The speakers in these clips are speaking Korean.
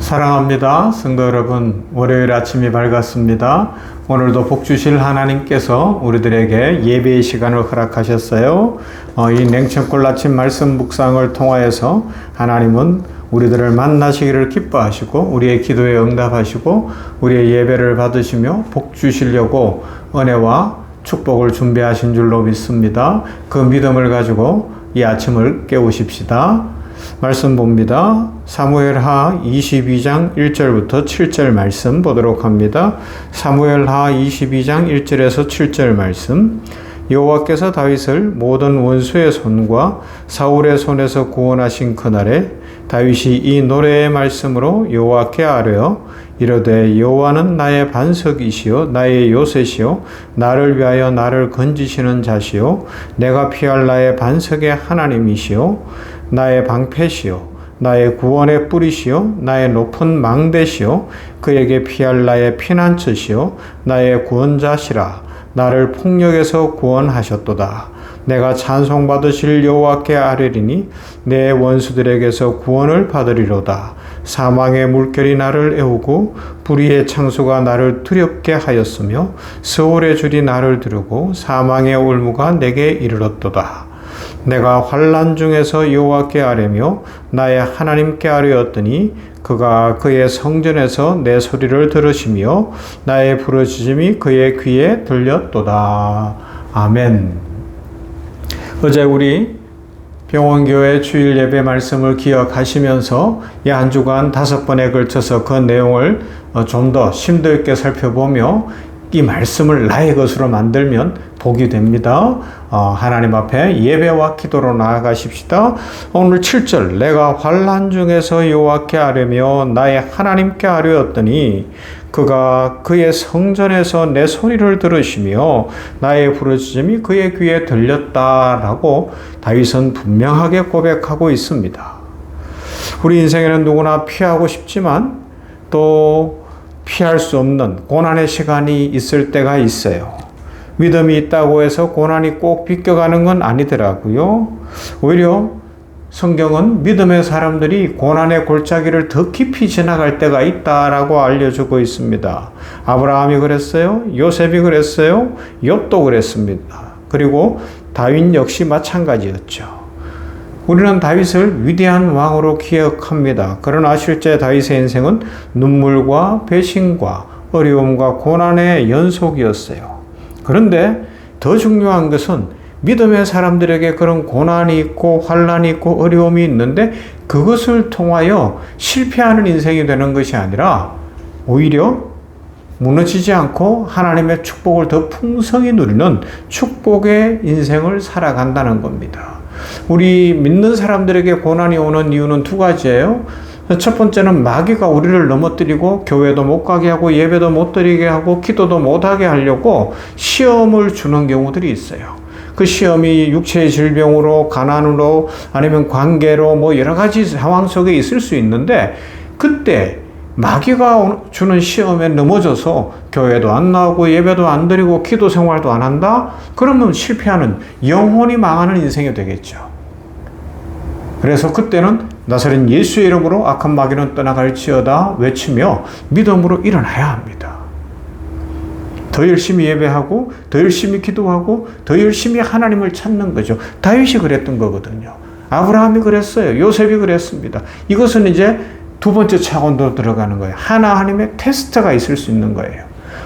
사랑합니다. 성도 여러분, 월요일 아침이 밝았습니다. 오늘도 복 주실 하나님께서 우리들에게 예배의 시간을 허락하셨어요. 이 냉천골 아침 말씀 묵상을 통하여서 하나님은 우리들을 만나시기를 기뻐하시고 우리의 기도에 응답하시고 우리의 예배를 받으시며 복 주시려고 은혜와 축복을 준비하신 줄로 믿습니다. 그 믿음을 가지고 이 아침을 깨우십시다. 말씀 봅니다. 사무엘하 22장 1절부터 7절 말씀 보도록 합니다. 사무엘하 22장 1절에서 7절 말씀. 여호와께서 다윗을 모든 원수의 손과 사울의 손에서 구원하신 그날에 다윗이 이 노래의 말씀으로 여호와께 아뢰어 이르되 여호와는 나의 반석이시요 나의 요새시요 나를 위하여 나를 건지시는 자시요 내가 피할 나의 반석의 하나님이시요 나의 방패시요 나의 구원의 뿌리시요 나의 높은 망대시요 그에게 피할 나의 피난처시요 나의 구원자시라 나를 폭력에서 구원하셨도다. 내가 찬송받으실 여호와께 아뢰리니 내 원수들에게서 구원을 받으리로다. 사망의 물결이 나를 애우고 불의의 창수가 나를 두렵게 하였으며 스올의 줄이 나를 두르고 사망의 올무가 내게 이르렀도다. 내가 환난 중에서 여호와께 아뢰며 나의 하나님께 아뢰었더니 그가 그의 성전에서 내 소리를 들으시며 나의 부르짖음이 그의 귀에 들렸도다. 아멘. 어제 우리 병원교회 주일 예배 말씀을 기억하시면서 이 한 주간 5번에 걸쳐서 그 내용을 좀 더 심도 있게 살펴보며 이 말씀을 나의 것으로 만들면 복이 됩니다. 하나님 앞에 예배와 기도로 나아가십시다. 오늘 7절 내가 환난 중에서 여호와께 아뢰며 나의 하나님께 아뢰었더니 그가 그의 성전에서 내 소리를 들으시며 나의 부르짖음이 그의 귀에 들렸다라고 다윗은 분명하게 고백하고 있습니다. 우리 인생에는 누구나 피하고 싶지만 또 피할 수 없는 고난의 시간이 있을 때가 있어요. 믿음이 있다고 해서 고난이 꼭 비껴가는 건 아니더라고요. 오히려 성경은 믿음의 사람들이 고난의 골짜기를 더 깊이 지나갈 때가 있다라고 알려주고 있습니다. 아브라함이 그랬어요. 요셉이 그랬어요. 욥도 그랬습니다. 그리고 다윗 역시 마찬가지였죠. 우리는 다윗을 위대한 왕으로 기억합니다. 그러나 실제 다윗의 인생은 눈물과 배신과 어려움과 고난의 연속이었어요. 그런데 더 중요한 것은 믿음의 사람들에게 그런 고난이 있고 환난이 있고 어려움이 있는데 그것을 통하여 실패하는 인생이 되는 것이 아니라 오히려 무너지지 않고 하나님의 축복을 더 풍성히 누리는 축복의 인생을 살아간다는 겁니다. 우리 믿는 사람들에게 고난이 오는 이유는 두 가지예요. 첫 번째는 마귀가 우리를 넘어뜨리고 교회도 못 가게 하고 예배도 못 드리게 하고 기도도 못 하게 하려고 시험을 주는 경우들이 있어요. 그 시험이 육체의 질병으로 가난으로 아니면 관계로 뭐 여러 가지 상황 속에 있을 수 있는데 그때 마귀가 주는 시험에 넘어져서 교회도 안 나오고 예배도 안 드리고 기도 생활도 안 한다? 그러면 실패하는 영혼이 망하는 인생이 되겠죠. 그래서 그때는 나사렛 예수의 이름으로 악한 마귀는 떠나갈지어다 외치며 믿음으로 일어나야 합니다. 더 열심히 예배하고 더 열심히 기도하고 더 열심히 하나님을 찾는 거죠. 다윗이 그랬던 거거든요. 아브라함이 그랬어요. 요셉이 그랬습니다. 이것은 이제 두 번째 차원도 들어가는 거예요. 하나님의 테스트가 있을 수 있는 거예요.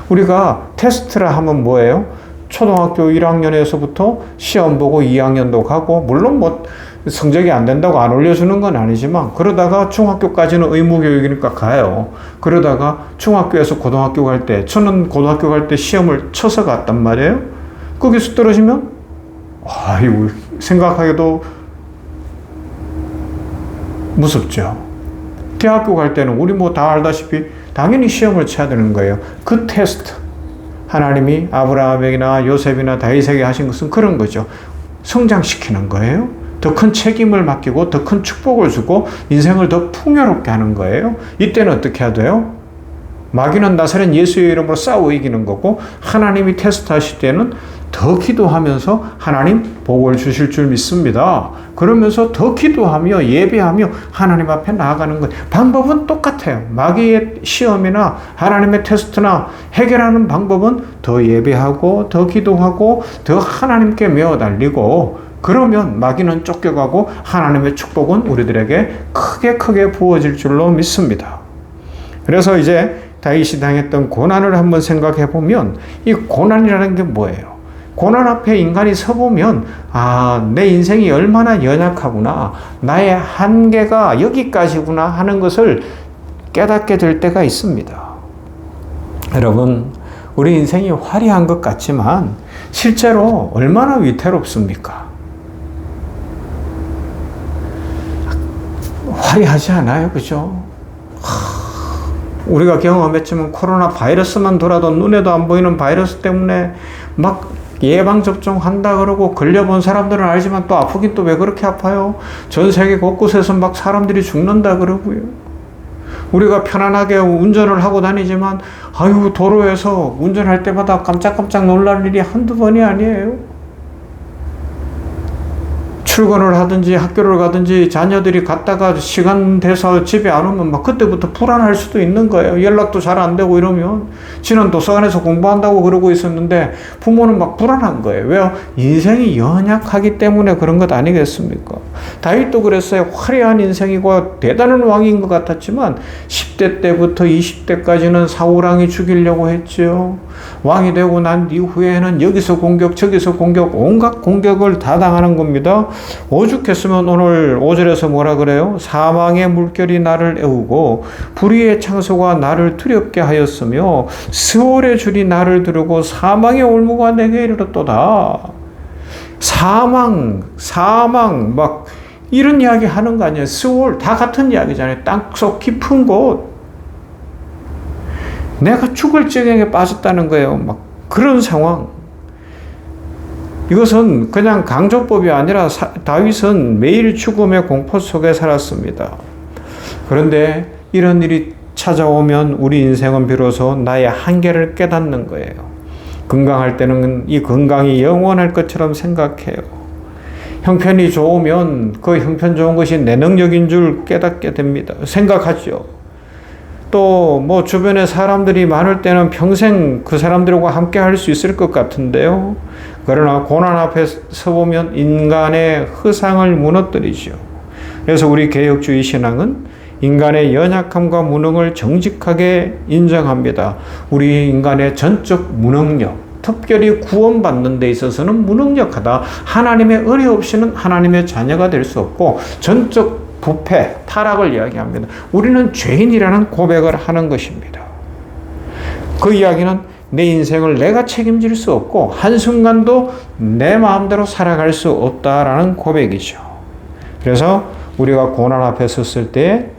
우리가 테스트라 하면 뭐예요? 초등학교 1학년에서부터 시험 보고 2학년도 가고 물론 뭐 성적이 안 된다고 안 올려주는 건 아니지만 그러다가 중학교까지는 의무교육이니까 가요. 그러다가 중학교에서 고등학교 갈 때 저는 고등학교 갈 때 시험을 쳐서 갔단 말이에요. 거기서 떨어지면 아이고 생각하기도 무섭죠. 대학교 갈 때는 우리 뭐 다 알다시피 당연히 시험을 쳐야 되는 거예요. 그 테스트 하나님이 아브라함에게나 요셉이나 다윗에게 하신 것은 그런 거죠. 성장시키는 거예요. 더 큰 책임을 맡기고 더 큰 축복을 주고 인생을 더 풍요롭게 하는 거예요. 이때는 어떻게 해야 돼요? 마귀는 나사렛 예수의 이름으로 싸워 이기는 거고 하나님이 테스트하실 때는 더 기도하면서 하나님 복을 주실 줄 믿습니다. 그러면서 더 기도하며 예배하며 하나님 앞에 나아가는 것. 방법은 똑같아요. 마귀의 시험이나 하나님의 테스트나 해결하는 방법은 더 예배하고 더 기도하고 더 하나님께 메어 달리고, 그러면 마귀는 쫓겨가고 하나님의 축복은 우리들에게 크게 부어질 줄로 믿습니다. 그래서 이제 다윗이 당했던 고난을 한번 생각해 보면, 이 고난이라는 게 뭐예요? 고난 앞에 인간이 서보면, 내 인생이 얼마나 연약하구나, 나의 한계가 여기까지구나 하는 것을 깨닫게 될 때가 있습니다. 여러분, 우리 인생이 화려한 것 같지만 실제로 얼마나 위태롭습니까? 화려하지 않아요, 그죠? 우리가 경험했지만 코로나 바이러스만 돌아도 눈에도 안 보이는 바이러스 때문에 막 예방접종 한다 그러고 걸려본 사람들은 알지만 또 아프긴 또 왜 그렇게 아파요? 전 세계 곳곳에서 막 사람들이 죽는다 그러고요. 우리가 편안하게 운전을 하고 다니지만 도로에서 운전할 때마다 깜짝깜짝 놀랄 일이 한두 번이 아니에요. 출근을 하든지 학교를 가든지 자녀들이 갔다가 시간 돼서 집에 안 오면 막 그때부터 불안할 수도 있는 거예요. 연락도 잘 안 되고 이러면. 지는 도서관에서 공부한다고 그러고 있었는데 부모는 막 불안한 거예요. 왜요? 인생이 연약하기 때문에 그런 것 아니겠습니까? 다윗도 그랬어요. 화려한 인생이고 대단한 왕인 것 같았지만 10대 때부터 20대까지는 사울왕이 죽이려고 했죠. 왕이 되고 난 이후에는 여기서 공격 저기서 공격 온갖 공격을 다 당하는 겁니다. 오죽했으면 오늘 5절에서 뭐라 그래요? 사망의 물결이 나를 애우고 불의의 창소가 나를 두렵게 하였으며 스올의 줄이 나를 두르고 사망의 올무가 내게 이르렀도다. 사망 막 이런 이야기 하는 거 아니에요. 스올 다 같은 이야기잖아요. 땅속 깊은 곳. 내가 죽을 지경에 빠졌다는 거예요. 막 그런 상황. 이것은 그냥 강조법이 아니라 다윗은 매일 죽음의 공포 속에 살았습니다. 그런데 이런 일이 찾아오면 우리 인생은 비로소 나의 한계를 깨닫는 거예요. 건강할 때는 이 건강이 영원할 것처럼 생각해요. 형편이 좋으면 그 형편 좋은 것이 내 능력인 줄 깨닫게 됩니다. 생각하죠. 또 뭐 주변에 사람들이 많을 때는 평생 그 사람들과 함께 할 수 있을 것 같은데요. 그러나 고난 앞에 서보면 인간의 허상을 무너뜨리죠. 그래서 우리 개혁주의 신앙은 인간의 연약함과 무능을 정직하게 인정합니다. 우리 인간의 전적 무능력, 특별히 구원받는 데 있어서는 무능력하다. 하나님의 은혜 없이는 하나님의 자녀가 될 수 없고 전적 부패, 타락을 이야기합니다. 우리는 죄인이라는 고백을 하는 것입니다. 그 이야기는 내 인생을 내가 책임질 수 없고 한순간도 내 마음대로 살아갈 수 없다라는 고백이죠. 그래서 우리가 고난 앞에 섰을 때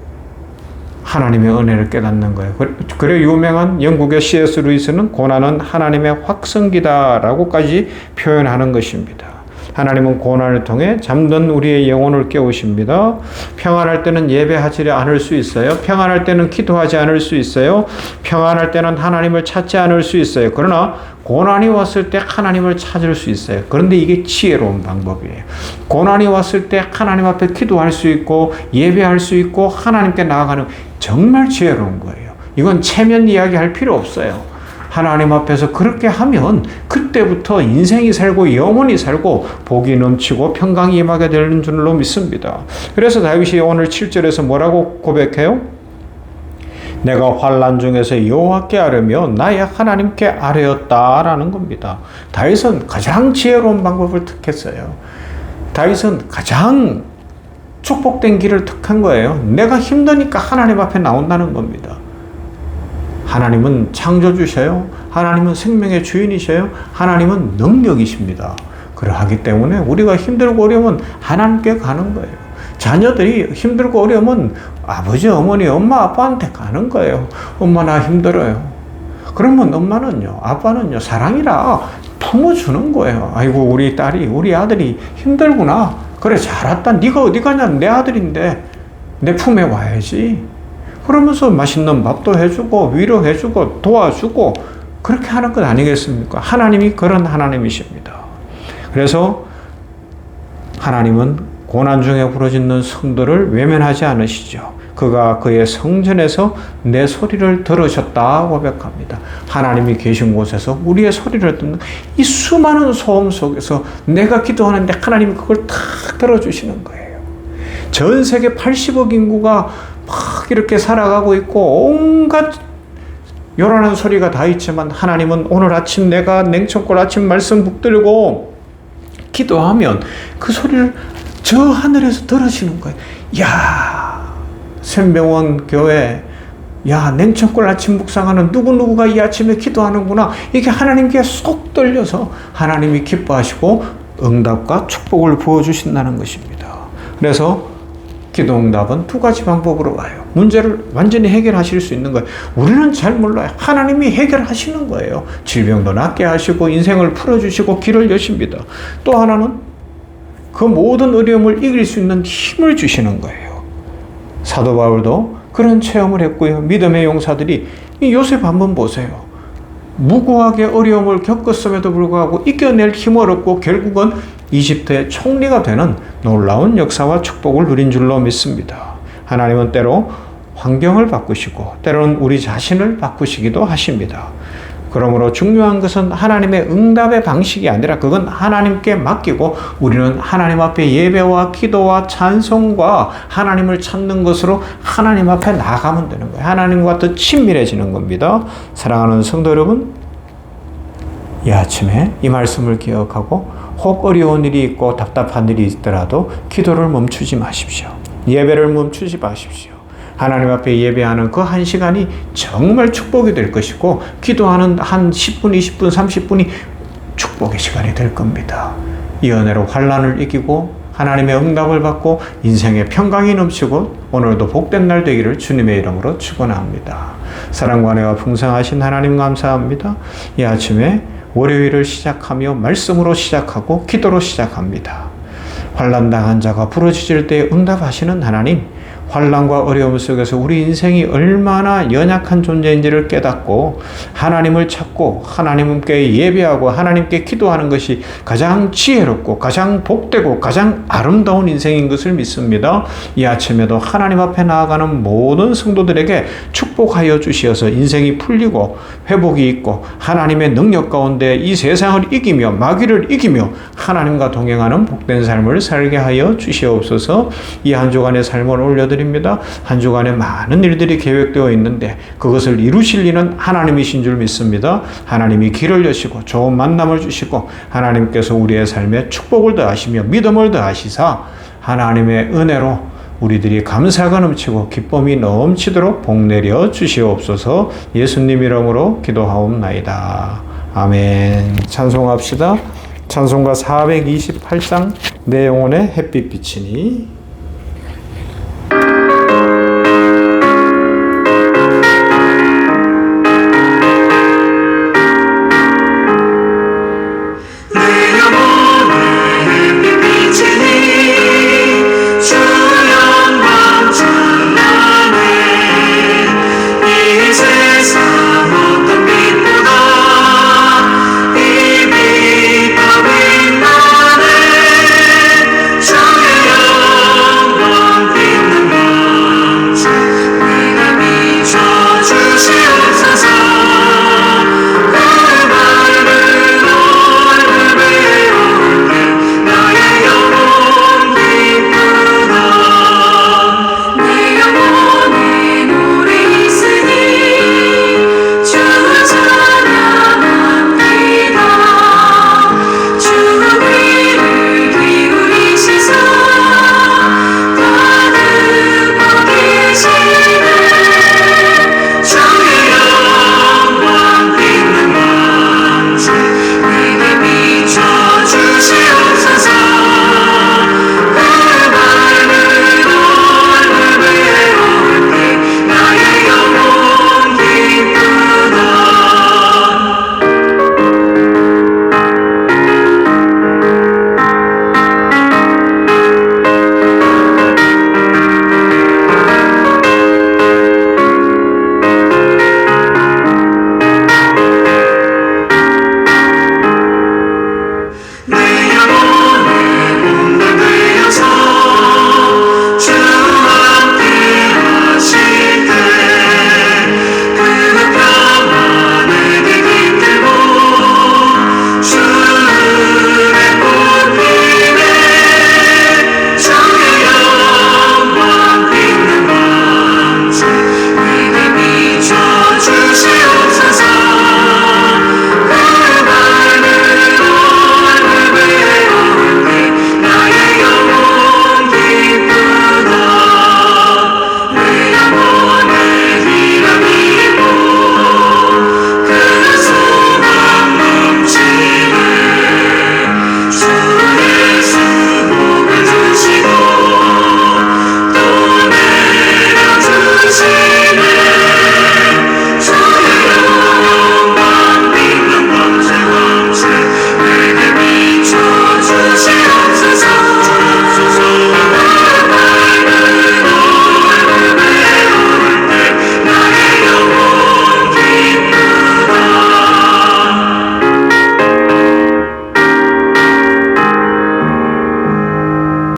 하나님의 은혜를 깨닫는 거예요. 그래 유명한 영국의 C.S. 루이스는 고난은 하나님의 확성기다라고까지 표현하는 것입니다. 하나님은 고난을 통해 잠든 우리의 영혼을 깨우십니다. 평안할 때는 예배하지 않을 수 있어요. 평안할 때는 기도하지 않을 수 있어요. 평안할 때는 하나님을 찾지 않을 수 있어요. 그러나 고난이 왔을 때 하나님을 찾을 수 있어요. 그런데 이게 지혜로운 방법이에요. 고난이 왔을 때 하나님 앞에 기도할 수 있고 예배할 수 있고 하나님께 나아가는 정말 지혜로운 거예요. 이건 체면 이야기할 필요 없어요. 하나님 앞에서 그렇게 하면 그때부터 인생이 살고 영원히 살고 복이 넘치고 평강이 임하게 되는 줄로 믿습니다. 그래서 다윗이 오늘 7절에서 뭐라고 고백해요? 내가 환난 중에서 여호와께 아뢰며 나의 하나님께 아뢰었다라는 겁니다. 다윗은 가장 지혜로운 방법을 택했어요. 다윗은 가장 축복된 길을 택한 거예요. 내가 힘드니까 하나님 앞에 나온다는 겁니다. 하나님은 창조주셔요. 하나님은 생명의 주인이셔요. 하나님은 능력이십니다. 그러하기 때문에 우리가 힘들고 어려우면 하나님께 가는 거예요. 자녀들이 힘들고 어려우면 아버지, 어머니, 엄마, 아빠한테 가는 거예요. 엄마 나 힘들어요. 그러면 엄마는요, 아빠는요, 사랑이라 품어주는 거예요. 아이고 우리 딸이, 우리 아들이 힘들구나. 그래 잘 왔다. 네가 어디 가냐. 내 아들인데 내 품에 와야지. 그러면서 맛있는 밥도 해주고 위로해주고 도와주고 그렇게 하는 것 아니겠습니까? 하나님이 그런 하나님이십니다. 그래서 하나님은 고난 중에 부르짖는 성도를 외면하지 않으시죠. 그가 그의 성전에서 내 소리를 들으셨다 고백합니다. 하나님이 계신 곳에서 우리의 소리를 듣는 이 수많은 소음 속에서 내가 기도하는데 하나님이 그걸 탁 들어주시는 거예요. 전 세계 80억 인구가 막 이렇게 살아가고 있고 온갖 요란한 소리가 다 있지만 하나님은 오늘 아침 내가 냉천골 아침 말씀 붙들고 기도하면 그 소리를 저 하늘에서 들으시는 거예요. 야, 샘병원 교회, 야, 냉천골 아침 묵상하는 누구누구가 이 아침에 기도하는구나. 이게 하나님께 쏙 들려서 하나님이 기뻐하시고 응답과 축복을 부어주신다는 것입니다. 그래서 기도 응답은 두 가지 방법으로 와요. 문제를 완전히 해결하실 수 있는 거예요. 우리는 잘 몰라요. 하나님이 해결하시는 거예요. 질병도 낫게 하시고 인생을 풀어주시고 길을 여십니다. 또 하나는 그 모든 어려움을 이길 수 있는 힘을 주시는 거예요. 사도 바울도 그런 체험을 했고요. 믿음의 용사들이 이 요셉 한번 보세요. 무고하게 어려움을 겪었음에도 불구하고 이겨낼 힘을 얻고 결국은 이집트의 총리가 되는 놀라운 역사와 축복을 누린 줄로 믿습니다. 하나님은 때로 환경을 바꾸시고 때로는 우리 자신을 바꾸시기도 하십니다. 그러므로 중요한 것은 하나님의 응답의 방식이 아니라 그건 하나님께 맡기고 우리는 하나님 앞에 예배와 기도와 찬송과 하나님을 찾는 것으로 하나님 앞에 나가면 되는 거예요. 하나님과 더 친밀해지는 겁니다. 사랑하는 성도 여러분, 이 아침에 이 말씀을 기억하고 혹 어려운 일이 있고 답답한 일이 있더라도 기도를 멈추지 마십시오. 예배를 멈추지 마십시오. 하나님 앞에 예배하는 그 한 시간이 정말 축복이 될 것이고 기도하는 한 10분, 20분, 30분이 축복의 시간이 될 겁니다. 이 은혜로 환난을 이기고 하나님의 응답을 받고 인생의 평강이 넘치고 오늘도 복된 날 되기를 주님의 이름으로 축원합니다. 사랑과 은혜가 풍성하신 하나님 감사합니다. 이 아침에 월요일을 시작하며 말씀으로 시작하고 기도로 시작합니다. 환난 당한 자가 부르짖을 때 응답하시는 하나님, 환난과 어려움 속에서 우리 인생이 얼마나 연약한 존재인지를 깨닫고 하나님을 찾고 하나님께 예배하고 하나님께 기도하는 것이 가장 지혜롭고 가장 복되고 가장 아름다운 인생인 것을 믿습니다. 이 아침에도 하나님 앞에 나아가는 모든 성도들에게 축복하여 주시어서 인생이 풀리고 회복이 있고 하나님의 능력 가운데 이 세상을 이기며 마귀를 이기며 하나님과 동행하는 복된 삶을 살게 하여 주시옵소서. 이 한 주간의 삶을 올려드립니다. 한 주간에 많은 일들이 계획되어 있는데 그것을 이루실 이는 하나님이신 줄 믿습니다. 하나님이 길을 여시고 좋은 만남을 주시고 하나님께서 우리의 삶에 축복을 더하시며 믿음을 더하시사 하나님의 은혜로 우리들이 감사가 넘치고 기쁨이 넘치도록 복 내려 주시옵소서. 예수님 이름으로 기도하옵나이다. 아멘. 찬송합시다. 찬송가 428장 내 영혼의 햇빛 비치니.